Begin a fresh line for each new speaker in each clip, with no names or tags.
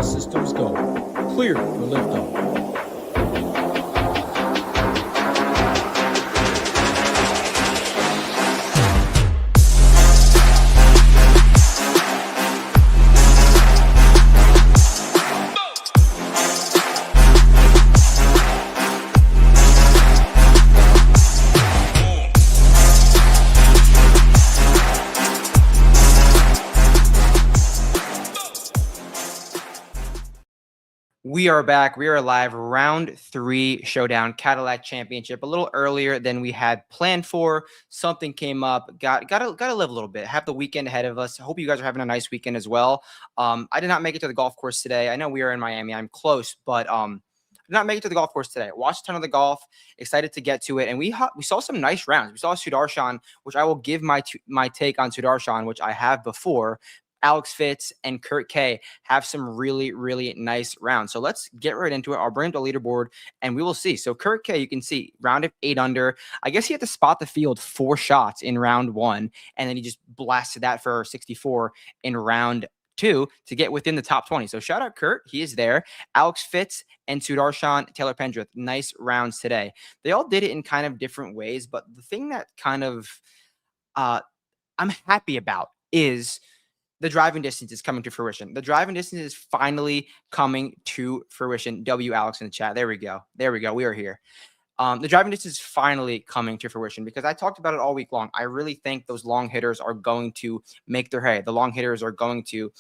systems go. Clear for liftoff.
We are back. We are live. Round 3 showdown, Cadillac Championship. A little earlier than we had planned for. Something came up. Got to live a little bit. Have the weekend ahead of us. I hope you guys are having a nice weekend as well. I did not make it to the golf course today. I know we are in Miami. I'm close, but did not make it to the golf course today. Watched a ton of the golf. Excited to get to it, and we saw some nice rounds. We saw Sudarshan, which I will give my take on Sudarshan, which I have before. Alex Fitz and Kurt K have some really, really nice rounds. So let's get right into it. I'll bring up the leaderboard and we will see. So Kurt K, you can see round of 8 under. I guess he had to spot the field 4 shots in round 1, and then he just blasted that for 64 in round 2 to get within the top 20. So shout out Kurt. He is there. Alex Fitz and Sudarshan, Taylor Pendrith, nice rounds today. They all did it in kind of different ways, but the thing that kind of I'm happy about is the driving distance is coming to fruition. The driving distance is finally coming to fruition. W Alex in the chat. There we go. There we go. We are here. The driving distance is finally coming to fruition because I talked about it all week long. I really think those long hitters are going to make their hay. The long hitters are going to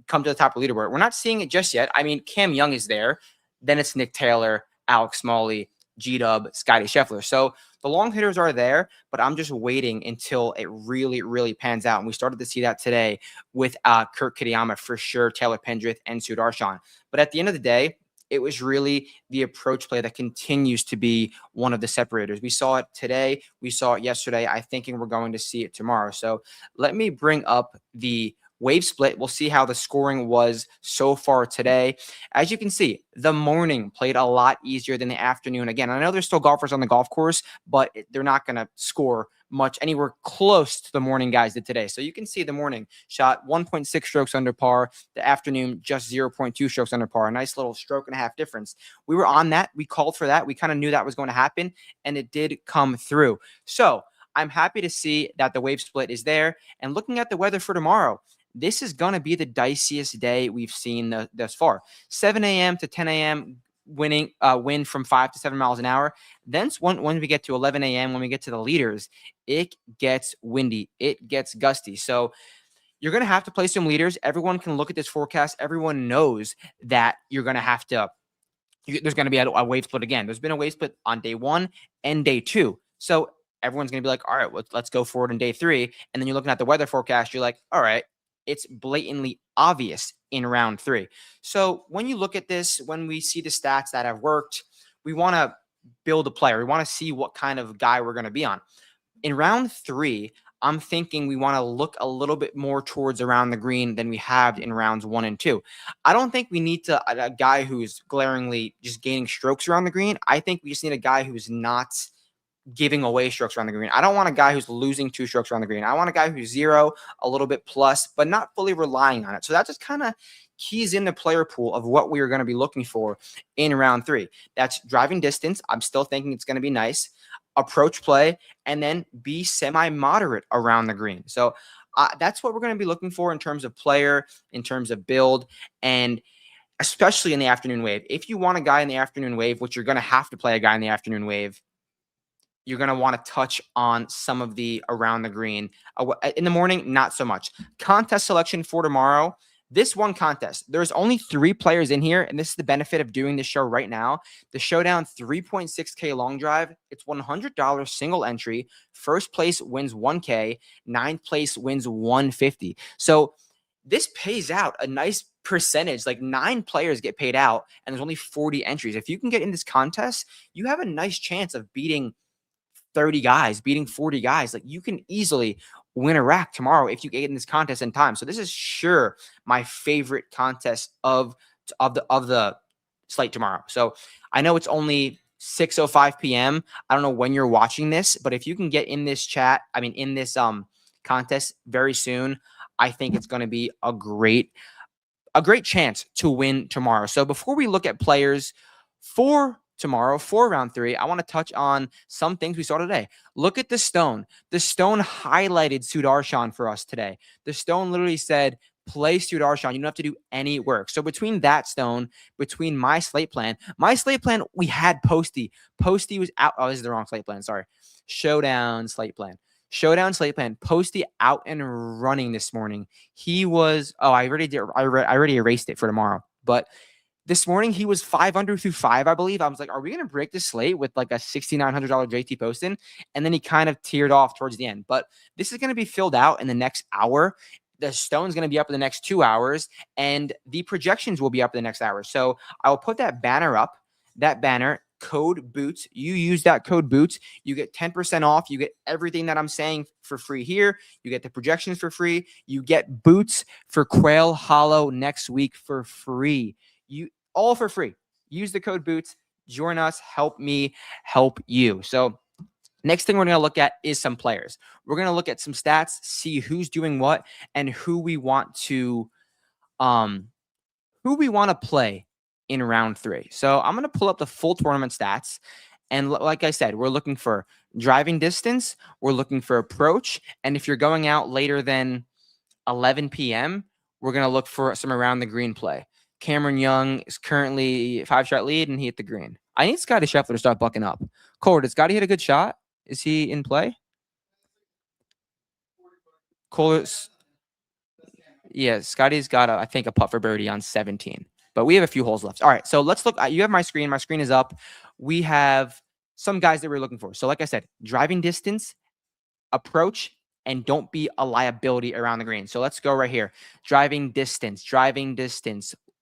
come to the top of the leaderboard. We're not seeing it just yet. I mean, Cam Young is there. Then it's Nick Taylor, Alex Smalley, G-Dub, Scotty Scheffler. So the long hitters are there, but I'm just waiting until it really, really pans out. And we started to see that today with Kurt Kitayama for sure, Taylor Pendrith, and Sudarshan. But at the end of the day, it was really the approach play that continues to be one of the separators. We saw it today. We saw it yesterday. I think we're going to see it tomorrow. So let me bring up the wave split. We'll see how the scoring was so far today. As you can see, the morning played a lot easier than the afternoon. Again, I know there's still golfers on the golf course, but they're not going to score much anywhere close to the morning guys did today. So you can see the morning shot 1.6 strokes under par. The afternoon, just 0.2 strokes under par. A nice little stroke and a half difference. We were on that. We called for that. We kind of knew that was going to happen, and it did come through. So I'm happy to see that the wave split is there. And looking at the weather for tomorrow, this is going to be the diciest day we've seen thus far. 7 a.m. to 10 a.m. wind from 5 to 7 miles an hour. Then when we get to 11 a.m., when we get to the leaders, it gets windy. It gets gusty. So you're going to have to play some leaders. Everyone can look at this forecast. Everyone knows that you're going to have to there's going to be a wave split again. There's been a wave split on day 1 and day 2. So everyone's going to be like, all right, let's go forward in day 3. And then you're looking at the weather forecast. You're like, all right, it's blatantly obvious in round 3. So when you look at this, when we see the stats that have worked, we want to build a player. We want to see what kind of guy we're going to be on. In round 3, I'm thinking we want to look a little bit more towards around the green than we have in rounds 1 and 2. I don't think we need a guy who's glaringly just gaining strokes around the green. I think we just need a guy who's not giving away strokes around the green. I don't want a guy who's losing 2 strokes around the green. I want a guy who's 0, a little bit plus, but not fully relying on it. So that just kind of keys in the player pool of what we are going to be looking for in round 3. That's driving distance. I'm still thinking it's going to be nice. Approach play, and then be semi-moderate around the green. So that's what we're going to be looking for in terms of player, in terms of build, and especially in the afternoon wave. If you want a guy in the afternoon wave, which you're going to have to play a guy in the afternoon wave, you're going to want to touch on some of the around the green. In the morning, not so much. Contest selection for tomorrow. This one contest, there's only 3 players in here, and this is the benefit of doing this show right now. The Showdown 3.6K long drive, it's $100 single entry. First place wins $1K. 9th place wins $150. So this pays out a nice percentage. Like 9 players get paid out, and there's only 40 entries. If you can get in this contest, you have a nice chance of beating 30 guys, beating 40 guys. Like you can easily win a rack tomorrow if you get in this contest in time. So this is sure my favorite contest of the slate tomorrow. So I know it's only 6:05 p.m. I don't know when you're watching this, but if you can get in this in this contest very soon, I think it's going to be a great a great chance to win tomorrow. So before we look at players for tomorrow, for round 3, I want to touch on some things we saw today. Look at the Stone. The Stone highlighted Sudarshan for us today. The Stone literally said, play Sudarshan. You don't have to do any work. So between that Stone, between my slate plan, we had Posty. Posty was out. Oh, this is the wrong slate plan. Sorry. Showdown slate plan. Posty out and running this morning. He was, I already erased it for tomorrow. But this morning he was 5 under through 5, I believe. I was like, are we going to break the slate with like a $6,900 JT Poston? And then he kind of teared off towards the end. But this is going to be filled out in the next hour. The Stone's going to be up in the next 2 hours, and the projections will be up in the next hour. So I will put that banner up. That banner, code BOOTS. You use that code BOOTS. You get 10% off. You get everything that I'm saying for free here. You get the projections for free. You get boots for Quail Hollow next week for free. All for free. Use the code BOOTS. Join us. Help me help you. So next thing we're going to look at is some players. We're going to look at some stats, see who's doing what, and who we want to play in round 3. So I'm going to pull up the full tournament stats. And like I said, we're looking for driving distance. We're looking for approach. And if you're going out later than 11 p.m., we're going to look for some around the green play. Cameron Young is currently 5-shot lead, and he hit the green. I need Scotty Scheffler to start bucking up. Cole, did Scotty hit a good shot? Is he in play? Cole, yeah, Scotty's got, I think, a putt for birdie on 17. But we have a few holes left. All right, so let's look. You have my screen. My screen is up. We have some guys that we're looking for. So like I said, driving distance, approach, and don't be a liability around the green. So let's go right here. Driving distance.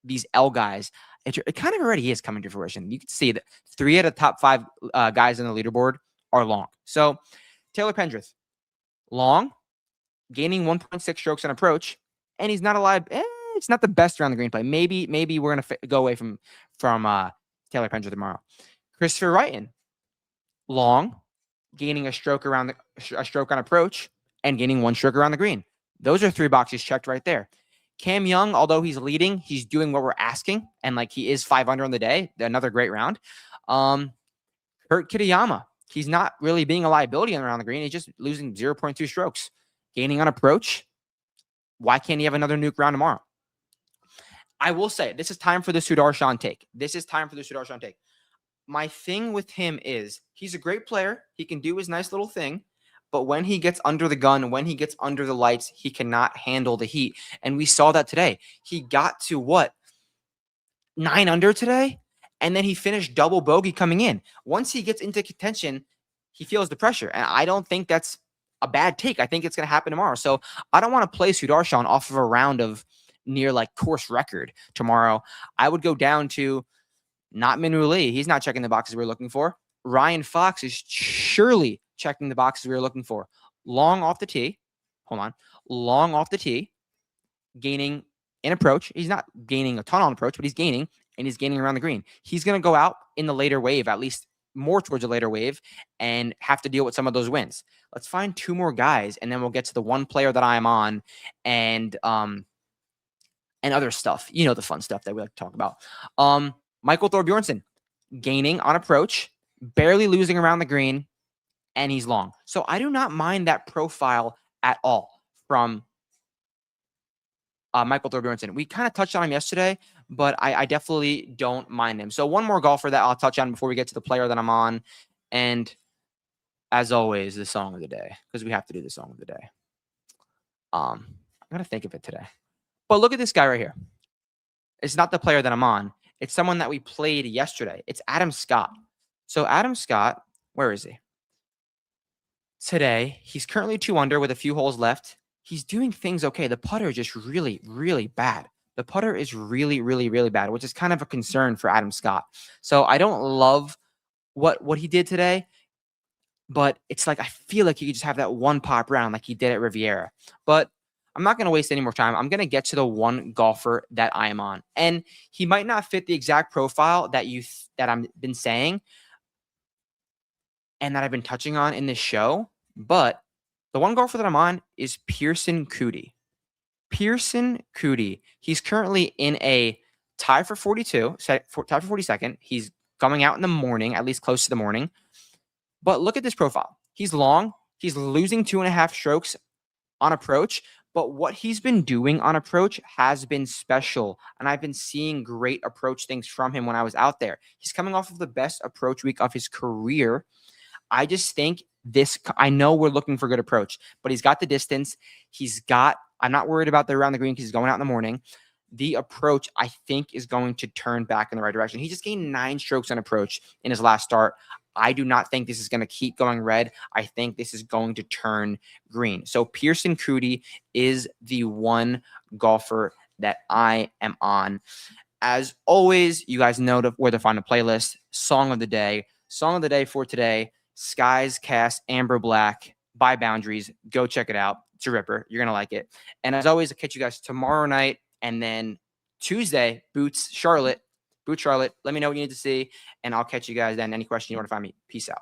These L guys. It kind of already is coming to fruition. You can see that 3 out of the top 5 guys on the leaderboard are long. So Taylor Pendrith, long, gaining 1.6 strokes on approach, and he's not alive. It's not the best around the green play. Maybe we're gonna go away from Taylor Pendrith tomorrow. Christopher Wrighton, long, gaining a stroke on approach, and gaining 1 stroke around the green. Those are 3 boxes checked right there. Cam Young, although he's leading, he's doing what we're asking, and like he is 5 under on the day. Another great round. Kurt Kitayama, he's not really being a liability around the green. He's just losing 0.2 strokes, gaining on approach. Why can't he have another nuke round tomorrow? I will say, this is time for the Sudarshan take. My thing with him is he's a great player. He can do his nice little thing. But when he gets under the gun, when he gets under the lights, he cannot handle the heat. And we saw that today. He got to 9 under today? And then he finished double bogey coming in. Once he gets into contention, he feels the pressure. And I don't think that's a bad take. I think it's going to happen tomorrow. So I don't want to play Sudarshan off of a round of near like course record tomorrow. I would go down to not Minwoo Lee. He's not checking the boxes we're looking for. Ryan Fox is surely checking the boxes we were looking for. Long off the tee. Gaining in approach. He's not gaining a ton on approach, but he's gaining, and he's gaining around the green. He's going to go out in the later wave, at least more towards the later wave, and have to deal with some of those wins. Let's find 2 more guys, and then we'll get to the one player that I am on and other stuff. You know, the fun stuff that we like to talk about. Michael Thorbjornsen, gaining on approach, barely losing around the green, and he's long. So I do not mind that profile at all from Michael Thorbjornsen. We kind of touched on him yesterday, but I definitely don't mind him. So one more golfer that I'll touch on before we get to the player that I'm on. And as always, the song of the day, because we have to do the song of the day. I got to think of it today. But look at this guy right here. It's not the player that I'm on. It's someone that we played yesterday. It's Adam Scott. So Adam Scott, where is he? Today, he's currently 2 under with a few holes left. He's doing things okay. The putter is just really, really bad. The putter is really, really, really bad, which is kind of a concern for Adam Scott. So I don't love what he did today, but it's like I feel like he could just have that one pop round like he did at Riviera. But I'm not going to waste any more time. I'm going to get to the one golfer that I am on. And he might not fit the exact profile that I've been saying and that I've been touching on in this show, but the one golfer that I'm on is Pearson Cootie. Pearson Cootie. He's currently in a tie for 42, tie for 42nd. He's coming out in the morning, at least close to the morning. But look at this profile. He's long. He's losing 2.5 strokes on approach. But what he's been doing on approach has been special. And I've been seeing great approach things from him when I was out there. He's coming off of the best approach week of his career. I just think I know we're looking for good approach, but he's got the distance. I'm not worried about the around the green because he's going out in the morning. The approach, I think, is going to turn back in the right direction. He just gained 9 strokes on approach in his last start. I do not think this is going to keep going red. I think this is going to turn green. So Pearson Cootie is the one golfer that I am on. As always, you guys know where to find the playlist. Song of the day. Song of the day for today, Skies Cast Amber Black by Boundaries. Go check it out. It's a ripper. You're going to like it. And as always, I'll catch you guys tomorrow night. And then Tuesday, Boots Charlotte. Let me know what you need to see. And I'll catch you guys then. Any question you want to find me. Peace out.